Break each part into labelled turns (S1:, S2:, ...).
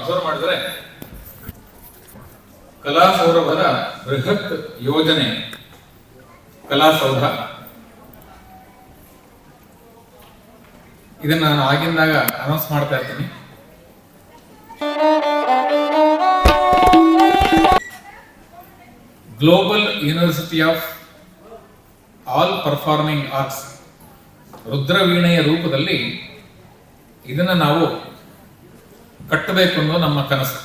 S1: Observe ಮಾಡಿದ್ರೆ ಕಲಾಸೌರಭದ ಬೃಹತ್ ಯೋಜನೆ ಕಲಾಸೌಧ, ಇದನ್ನ ನಾನು ಆಗಿಂದಾಗ ಅನೌನ್ಸ್ ಮಾಡ್ತಾ ಇರ್ತೀನಿ. Global university of all performing arts ರುದ್ರವೀಣೆಯ ರೂಪದಲ್ಲಿ ಇದನ್ನ ನಾವು ಕಟ್ಟಬೇಕು ಅನ್ನೋ ನಮ್ಮ ಕನಸು.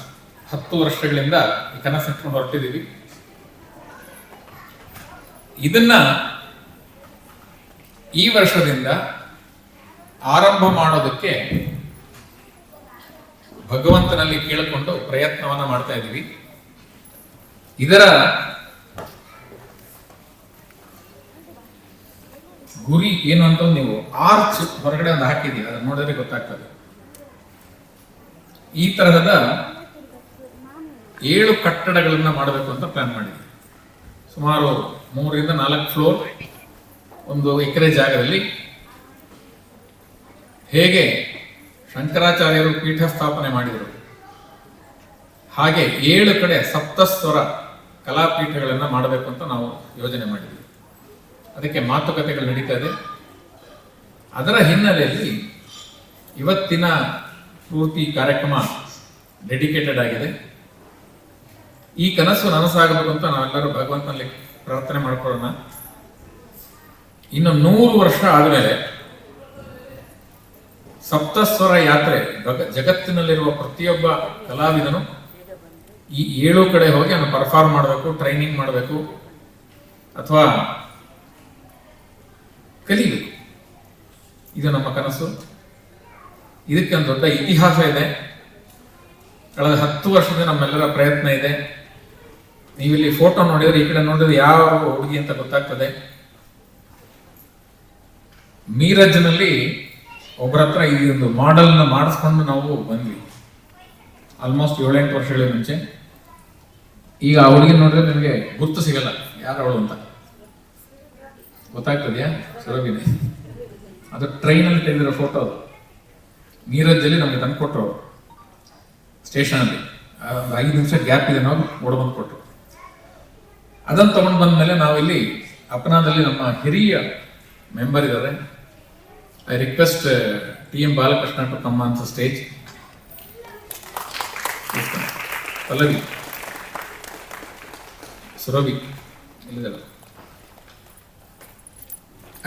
S1: 10 ವರ್ಷಗಳಿಂದ ಈ ಕನಸು ಇಟ್ಕೊಂಡು ಹೊರಟಿದ್ದೀವಿ. ಇದನ್ನ ಈ ವರ್ಷದಿಂದ ಆರಂಭ ಮಾಡೋದಕ್ಕೆ ಭಗವಂತನಲ್ಲಿ ಕೇಳಿಕೊಂಡು ಪ್ರಯತ್ನವನ್ನ ಮಾಡ್ತಾ ಇದ್ದೀವಿ. ಇದರ ಗುರಿ ಏನು ಅಂತ ನೀವು ಆರ್ಚ್ ಹೊರಗಡೆ ಒಂದು ಹಾಕಿದ್ದೀವಿ, ಅದನ್ನ ನೋಡಿದ್ರೆ ಗೊತ್ತಾಗ್ತದೆ. ಈ ತರಹದ 7 ಕಟ್ಟಡಗಳನ್ನ ಮಾಡಬೇಕು ಅಂತ ಪ್ಲಾನ್ ಮಾಡಿದ್ವಿ. ಸುಮಾರು 3 ರಿಂದ 4 ಫ್ಲೋರ್, 1 ಎಕರೆ ಜಾಗದಲ್ಲಿ. ಹೇಗೆ ಶಂಕರಾಚಾರ್ಯರು ಪೀಠ ಸ್ಥಾಪನೆ ಮಾಡಿದರು ಹಾಗೆ 7 ಕಡೆ ಸಪ್ತಸ್ವರ ಕಲಾಪೀಠಗಳನ್ನ ಮಾಡಬೇಕು ಅಂತ ನಾವು ಯೋಜನೆ ಮಾಡಿದ್ವಿ. ಅದಕ್ಕೆ ಮಾತುಕತೆಗಳು ನಡೀತಾ ಇದೆ. ಅದರ ಹಿನ್ನೆಲೆಯಲ್ಲಿ ಇವತ್ತಿನ ಪೂರ್ತಿ ಕಾರ್ಯಕ್ರಮ ಡೆಡಿಕೇಟೆಡ್ ಆಗಿದೆ. ಈ ಕನಸು ನನಸಾಗಬೇಕು ಅಂತ ನಾವೆಲ್ಲರೂ ಭಗವಂತನಲ್ಲಿ ಪ್ರಾರ್ಥನೆ ಮಾಡ್ಕೊಳ್ಳೋಣ. ಇನ್ನು 100 ವರ್ಷ ಆದಮೇಲೆ ಸಪ್ತಸ್ವರ ಯಾತ್ರೆ, ಜಗತ್ತಿನಲ್ಲಿರುವ ಪ್ರತಿಯೊಬ್ಬ ಕಲಾವಿದನು ಈ 7 ಕಡೆ ಹೋಗಿ ಅವನು ಪರ್ಫಾರ್ಮ್ ಮಾಡಬೇಕು, ಟ್ರೈನಿಂಗ್ ಮಾಡಬೇಕು ಅಥವಾ ಕಲಿಬೇಕು. ಇದು ನಮ್ಮ ಕನಸು. ಇದಕ್ಕೆ ಒಂದು ದೊಡ್ಡ ಇತಿಹಾಸ ಇದೆ. ಕಳೆದ 10 ವರ್ಷದಿಂದ ನಮ್ಮೆಲ್ಲರ ಪ್ರಯತ್ನ ಇದೆ. ನೀವಿಲ್ಲಿ ಫೋಟೋ ನೋಡಿದ್ರೆ, ಈ ಕಡೆ ನೋಡಿದ್ರೆ ಯಾವ ಹುಡುಗಿ ಅಂತ ಗೊತ್ತಾಗ್ತದೆ. ಮೀರಜ್ನಲ್ಲಿ ಒಬ್ಬರ ಹತ್ರ ಈ ಒಂದು ಮಾಡೆಲ್ನ ಮಾಡಿಸ್ಕೊಂಡು ನಾವು ಬಂದ್ವಿ ಆಲ್ಮೋಸ್ಟ್ 7-8 ವರ್ಷಗಳ ಮುಂಚೆ. ಈಗ ಆ ಹುಡುಗಿ ನೋಡಿದ್ರೆ ನಿಮಗೆ ಗುರ್ತು ಸಿಗಲ್ಲ ಯಾರು ಅವಳು ಅಂತ. ಗೊತ್ತಾಗ್ತದೆಯಾ? ಸುರಭಿನೆ. ಅದು ಟ್ರೈನಲ್ಲಿ ತೆಗೆದಿರೋ ಫೋಟೋ. ಅದು ಮೀರಜ್ಜಲ್ಲಿ ನಮಗೆ ತಂದು ಕೊಟ್ಟರು ಅವರು ಸ್ಟೇಷನಲ್ಲಿ. 5 ನಿಮಿಷ ಗ್ಯಾಪ್ ಇದೆ, ನಾವು ಓಡಬಂದು ಕೊಟ್ಟರು. ಅದನ್ನು ತಗೊಂಡು ಬಂದ್ಮೇಲೆ ನಾವಿಲ್ಲಿ ಅಪನಾದಲ್ಲಿ ನಮ್ಮ ಹಿರಿಯ ಮೆಂಬರ್ ಇದ್ದಾರೆ. I request TM Balakrishna to come on the stage. Pallavi, Surabhi ಇಲ್ಲಿದಲ್ಲ.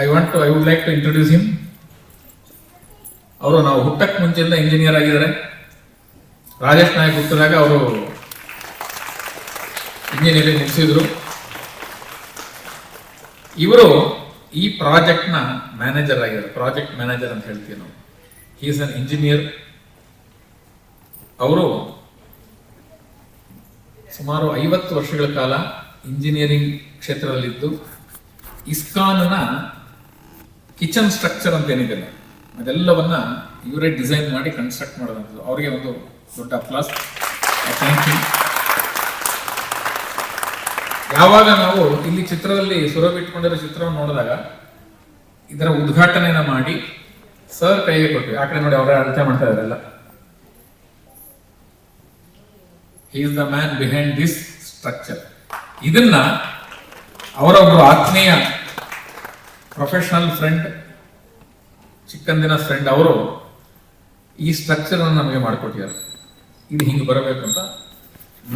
S1: I would like to introduce him. ಅವರು ನಾವು ಹುಟ್ಟಕ್ಕೆ ಮುಂಚೆಯಿಂದ ಇಂಜಿನಿಯರ್ ಆಗಿದ್ದಾರೆ. ರಾಜೇಶ್ ನಾಯಕ್ ಹುಟ್ಟಿದಾಗ ಅವರು ಇಂಜಿನಿಯರಿಂಗ್ ಮುಗಿಸಿದ್ರು. ಇವರು ಈ ಪ್ರಾಜೆಕ್ಟ್ನ ಮ್ಯಾನೇಜರ್ ಆಗಿದ್ದಾರೆ. ಪ್ರಾಜೆಕ್ಟ್ ಮ್ಯಾನೇಜರ್ ಅಂತ ಹೇಳ್ತೀವಿ ನಾವು. He is an engineer. ಅವರು ಸುಮಾರು 50 ವರ್ಷಗಳ ಕಾಲ ಇಂಜಿನಿಯರಿಂಗ್ ಕ್ಷೇತ್ರದಲ್ಲಿದ್ದು ಇಸ್ಕಾನ್ನ ಕಿಚನ್ ಸ್ಟ್ರಕ್ಚರ್ ಅಂತ ಏನಿದೆ ಅದೆಲ್ಲವನ್ನ ಇವರೇ ಡಿಸೈನ್ ಮಾಡಿ ಕನ್ಸ್ಟ್ರಕ್ಟ್ ಮಾಡೋದಂಥದ್ದು. ಅವರಿಗೆ ಒಂದು ದೊಡ್ಡ ಅಪ್ಲಾಸ್. Thank you. ಯಾವಾಗ ನಾವು ಇಲ್ಲಿ ಚಿತ್ರದಲ್ಲಿ ಸುರಭಿ ಇಟ್ಕೊಂಡಿರೋ ಚಿತ್ರವನ್ನು ನೋಡಿದಾಗ ಇದರ ಉದ್ಘಾಟನೆಯನ್ನ ಮಾಡಿ ಸರ್ ಕೈಗೆ ಕೊಟ್ವಿ. ಆ ಕಡೆ ನೋಡಿ ಅವರೇ ಅಳತೆ ಮಾಡ್ತಾ ಇದಾರೆಲ್ಲ. He is the man behind this structure. ಇದನ್ನ ಅವರೊಬ್ಬರು ಆತ್ಮೀಯ ಪ್ರೊಫೆಷನಲ್ ಫ್ರೆಂಡ್, ಚಿಕ್ಕಂದಿನ ಫ್ರೆಂಡ್, ಅವರು ಈ ಸ್ಟ್ರಕ್ಚರ್ ಅನ್ನು ನಮಗೆ ಮಾಡಿಕೊಟ್ಟಿದ್ದಾರೆ. ಇದು ಹಿಂಗೆ ಬರಬೇಕು ಅಂತ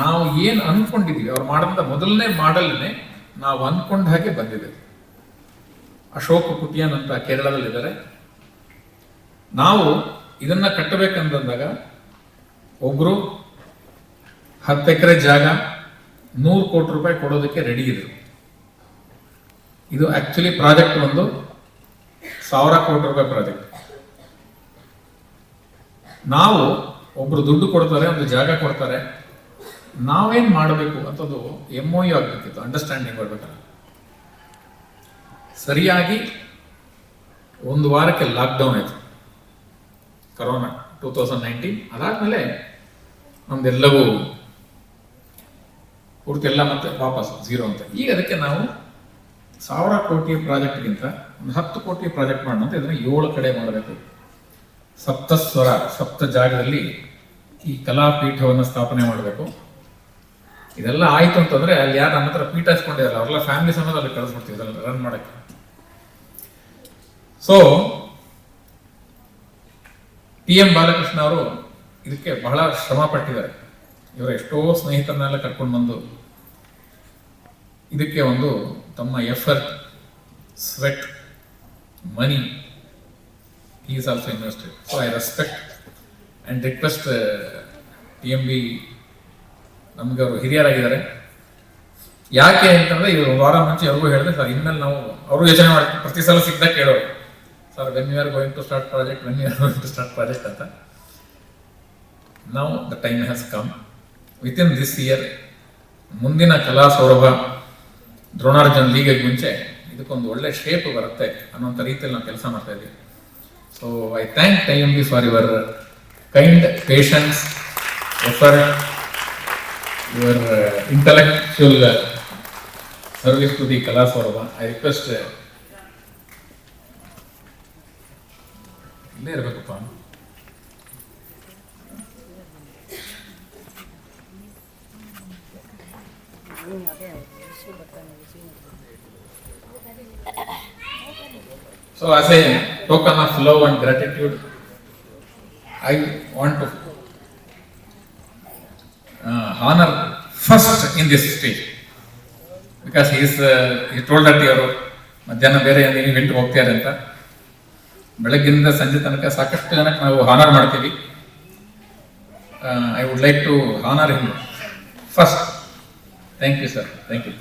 S1: ನಾವು ಏನು ಅನ್ಕೊಂಡಿದೀವಿ, ಅವ್ರು ಮಾಡಿದಂಥ ಮೊದಲನೇ ಮಾಡಲ್ನೇ ನಾವು ಅನ್ಕೊಂಡ ಹಾಗೆ ಬಂದಿದೆ. ಅಶೋಕ್ ಕುಟಿಯನ್ ಅಂತ ಕೇರಳದಲ್ಲಿದ್ದಾರೆ. ನಾವು ಇದನ್ನ ಕಟ್ಟಬೇಕಂದಾಗ ಒಬ್ರು 10 ಎಕರೆ ಜಾಗ, 100 ಕೋಟಿ ರೂಪಾಯಿ ಕೊಡೋದಕ್ಕೆ ರೆಡಿ ಇದ್ರು. ಇದು ಆಕ್ಚುಲಿ ಪ್ರಾಜೆಕ್ಟ್ ಒಂದು 1000 ಕೋಟಿ ರೂಪಾಯಿ ಪ್ರಾಜೆಕ್ಟ್. ನಾವು ಒಬ್ರು ದುಡ್ಡು ಕೊಡ್ತಾರೆ, ಒಂದು ಜಾಗ ಕೊಡ್ತಾರೆ, ನಾವೇನ್ ಮಾಡಬೇಕು ಅಂತದ್ದು MOU ಆಗ್ಬೇಕಿತ್ತು, ಅಂಡರ್ಸ್ಟ್ಯಾಂಡಿಂಗ್ ಬರ್ಬೇಕಲ್ಲ. ಸರಿಯಾಗಿ 1 ವಾರಕ್ಕೆ ಲಾಕ್ಡೌನ್ ಆಯ್ತು, ಕರೋನಾ 2019. ಅದಾದ್ಮೇಲೆ ನಮ್ದೆಲ್ಲವೂ ಪೂರ್ತಿ ಎಲ್ಲ ಮತ್ತೆ ವಾಪಸ್ 0 ಅಂತ. ಈಗ ಅದಕ್ಕೆ ನಾವು 1000 ಕೋಟಿ ಪ್ರಾಜೆಕ್ಟ್ಗಿಂತ ಒಂದು 10 ಕೋಟಿ ಪ್ರಾಜೆಕ್ಟ್ ಮಾಡೋಣ ಅಂತ ಇದನ್ನ 7 ಕಡೆ ಮಾಡಬೇಕು. ಸಪ್ತಸ್ವರ, ಸಪ್ತ ಜಾಗದಲ್ಲಿ ಈ ಕಲಾಪೀಠವನ್ನು ಸ್ಥಾಪನೆ ಮಾಡಬೇಕು. ಇದೆಲ್ಲ ಆಯ್ತು ಅಂತಂದ್ರೆ ಅಲ್ಲಿ ಯಾರು ನಮ್ಮ ಹತ್ರ ಪೀಠ ಹಚ್ಕೊಂಡಿದ್ದಾರೆ ಅವರೆಲ್ಲ ಫ್ಯಾಮಿಲಿ ಸಮೇತ ಅಲ್ಲಿ ಕಳಿಸ್ಬಿಡ್ತೀವಿ ಇದೆಲ್ಲ ರನ್ ಮಾಡಕ್ಕೆ. ಸೊ PM ಬಾಲಕೃಷ್ಣ ಅವರು ಇದಕ್ಕೆ ಬಹಳ ಶ್ರಮ ಪಟ್ಟಿದ್ದಾರೆ. ಇವರ ಎಷ್ಟೋ ಸ್ನೇಹಿತರನ್ನೆಲ್ಲ ಕರ್ಕೊಂಡು ಬಂದು ಇದಕ್ಕೆ ಒಂದು ತಮ್ಮ effort, sweat, money is also invested. So I respect and request TMB, ನಮ್ಗೆ ಅವರು ಹಿರಿಯರಾಗಿದ್ದಾರೆ. ಯಾಕೆ ಅಂತಂದ್ರೆ ಇವರು ವಾರ ಮುಂಚೆ ಅವ್ರಿಗೂ ಹೇಳಿದ್ರೆ ಸರ್ ಇನ್ಮೇಲೆ ನಾವು ಅವರು ಯೋಚನೆ ಮಾಡ್ತೀವಿ, ಪ್ರತಿ ಸಲ ಸಿಕ್ಕಿದಾಗ ಕೇಳೋರು sir when you are going to start project, when you are going to start project ಅಂತ. Now the time has come. Within this year ಮುಂದಿನ ಕಲಾ ಸೌರಭ ದ್ರೋಣಾರ್ಜುನ್ ಲೀಗಿಗೆ ಮುಂಚೆ ಇದಕ್ಕೊಂದು ಒಳ್ಳೆ ಶೇಪ್ ಬರುತ್ತೆ ಅನ್ನೋಂಥ ರೀತಿಯಲ್ಲಿ ನಾವು ಕೆಲಸ ಮಾಡ್ತಾ ಇದ್ದೀವಿ. So I thank TMB for your kind patience, effort, your intellectual service to the Kala Saurabha. I request ಇಲ್ಲೇ ಇರಬೇಕಪ್ಪ. So as a token of love and gratitude, I want to honor first in this stage because he told that ಅವರು ಮಧ್ಯಾಹ್ನ ಬೇರೆ event ಹೋಗ್ತಾರೆ ಅಂತ. ಬೆಳಗ್ಗಿಂದ ಸಂಜೆ ತನಕ ಸಾಕಷ್ಟು ಜನಕ್ಕೆ ನಾವು ಹಾನರ್ ಮಾಡ್ತೀವಿ. I would like to honour him first. Thank you sir, thank you.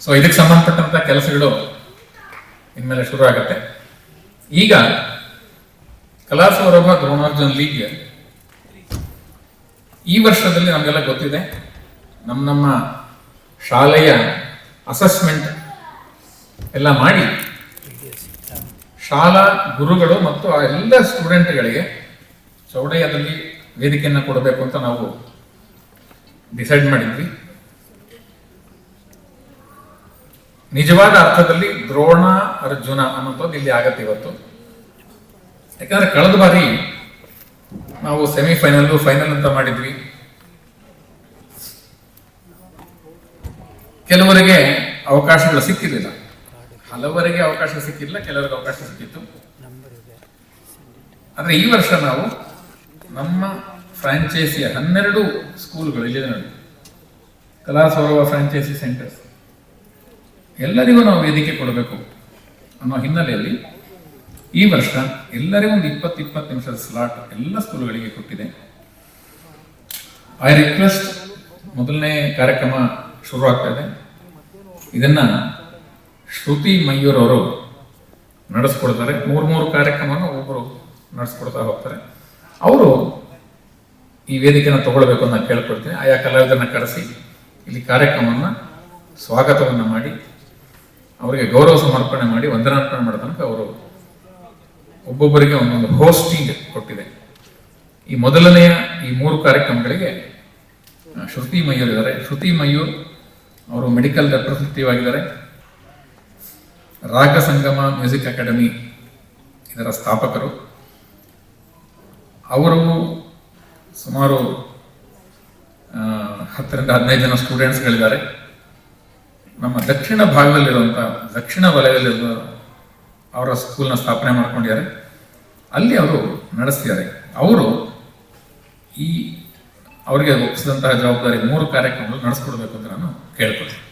S1: So ಇದಕ್ಕೆ ಸಂಬಂಧಪಟ್ಟಂತ ಕೆಲಸಗಳು ಇನ್ಮೇಲೆ ಶುರು ಆಗುತ್ತೆ. ಈಗ ಕಲಾ ಸೌರಭ ದ್ರೋಣಾರ್ಜುನ್ ಲೀಗ್ ಈ ವರ್ಷದಲ್ಲಿ ನಮಗೆಲ್ಲ ಗೊತ್ತಿದೆ, ನಮ್ಮ ಶಾಲೆಯ ಅಸೆಸ್ಮೆಂಟ್ ಎಲ್ಲ ಮಾಡಿ ಶಾಲಾ ಗುರುಗಳು ಮತ್ತು ಆ ಎಲ್ಲ ಸ್ಟೂಡೆಂಟ್ಗಳಿಗೆ ಚೌಡಯ್ಯದಲ್ಲಿ ವೇದಿಕೆಯನ್ನು ಕೊಡಬೇಕು ಅಂತ ನಾವು ಡಿಸೈಡ್ ಮಾಡಿದ್ವಿ. ನಿಜವಾದ ಅರ್ಥದಲ್ಲಿ ದ್ರೋಣ ಅರ್ಜುನ ಅನ್ನೋದು ಇಲ್ಲಿ ಆಗತ್ತೆ ಇವತ್ತು. ಯಾಕಂದ್ರೆ ಕಳೆದ ಬಾರಿ ನಾವು ಸೆಮಿಫೈನಲ್, ಫೈನಲ್ ಅಂತ ಮಾಡಿದ್ವಿ. ಕೆಲವರಿಗೆ ಅವಕಾಶಗಳು ಸಿಕ್ಕಿರಲಿಲ್ಲ, ಹಲವರಿಗೆ ಅವಕಾಶ ಸಿಕ್ಕಿಲ್ಲ, ಕೆಲವರಿಗೆ ಅವಕಾಶ ಸಿಕ್ಕಿತ್ತು. ಆದ್ರೆ ಈ ವರ್ಷ ನಾವು ನಮ್ಮ ಫ್ರಾಂಚೈಸಿಯ 12 ಸ್ಕೂಲ್ಗಳು ಇಲ್ಲಿದೆ ನೋಡಿ, ಕಲಾ ಸೌರಭ ಫ್ರಾಂಚೈಸಿ ಸೆಂಟರ್ಸ್, ಎಲ್ಲರಿಗೂ ನಾವು ವೇದಿಕೆ ಕೊಡಬೇಕು ಅನ್ನೋ ಹಿನ್ನೆಲೆಯಲ್ಲಿ ಈ ವರ್ಷ ಎಲ್ಲರಿಗೂ ಒಂದು 20-20 ನಿಮಿಷದ ಸ್ಲಾಟ್ ಎಲ್ಲ ಸ್ಕೂಲ್ಗಳಿಗೆ ಕೊಟ್ಟಿದೆ. ಐ ರಿಕ್ವೆಸ್ಟ್, ಮೊದಲನೇ ಕಾರ್ಯಕ್ರಮ ಶುರು ಆಗ್ತಾ ಇದೆ, ಇದನ್ನ ಶ್ರುತಿ ಮಯೂರ್ ಅವರು ನಡೆಸ್ಕೊಡ್ತಾರೆ. 3 ಕಾರ್ಯಕ್ರಮವನ್ನು ಒಬ್ಬರು ನಡೆಸ್ಕೊಡ್ತಾ ಹೋಗ್ತಾರೆ. ಅವರು ಈ ವೇದಿಕೆನ ತಗೊಳ್ಬೇಕು ಅಂತ ನಾನು ಕೇಳ್ಕೊಡ್ತೀನಿ. ಆಯಾ ಕಲಾವಿದರನ್ನ ಕರೆಸಿ ಇಲ್ಲಿ ಕಾರ್ಯಕ್ರಮವನ್ನು ಸ್ವಾಗತವನ್ನು ಮಾಡಿ ಅವರಿಗೆ ಗೌರವ ಸಮರ್ಪಣೆ ಮಾಡಿ ವಂದನಾರ್ಪಣೆ ಮಾಡೋ ತನಕ ಅವರು ಒಬ್ಬೊಬ್ಬರಿಗೆ ಒಂದೊಂದು ಹೋಸ್ಟಿಂಗ್ ಕೊಟ್ಟಿದೆ. ಈ ಮೊದಲನೆಯ ಈ 3 ಕಾರ್ಯಕ್ರಮಗಳಿಗೆ ಶ್ರುತಿ ಮಯೂರ್ ಇದ್ದಾರೆ. ಶ್ರುತಿ ಮಯೂರ್ ಅವರು ಮೆಡಿಕಲ್ ರೆಪ್ರೆಸೆಂಟೇಟಿವ್ ಆಗಿದ್ದಾರೆ. ರಾಗ ಸಂಗಮ ಮ್ಯೂಸಿಕ್ ಅಕಾಡೆಮಿ ಇದರ ಸ್ಥಾಪಕರು. ಅವರು ಸುಮಾರು 10-15 ಜನ ಸ್ಟೂಡೆಂಟ್ಸ್ಗಳಿದ್ದಾರೆ. ನಮ್ಮ ದಕ್ಷಿಣ ಭಾಗದಲ್ಲಿರುವಂಥ, ದಕ್ಷಿಣ ವಲಯದಲ್ಲಿರುವ ಅವರ ಸ್ಕೂಲ್ನ ಸ್ಥಾಪನೆ ಮಾಡ್ಕೊಂಡಿದ್ದಾರೆ. ಅಲ್ಲಿ ಅವರು ನಡೆಸ್ತಿದ್ದಾರೆ. ಅವರು ಅವರಿಗೆ ಒಪ್ಪಿಸಿದಂತಹ ಜವಾಬ್ದಾರಿ 3 ಕಾರ್ಯಕ್ರಮಗಳು ನಡೆಸ್ಕೊಡ್ಬೇಕು ಅಂತ ನಾನು ಕೇಳ್ಕೊಳ್ತೀನಿ.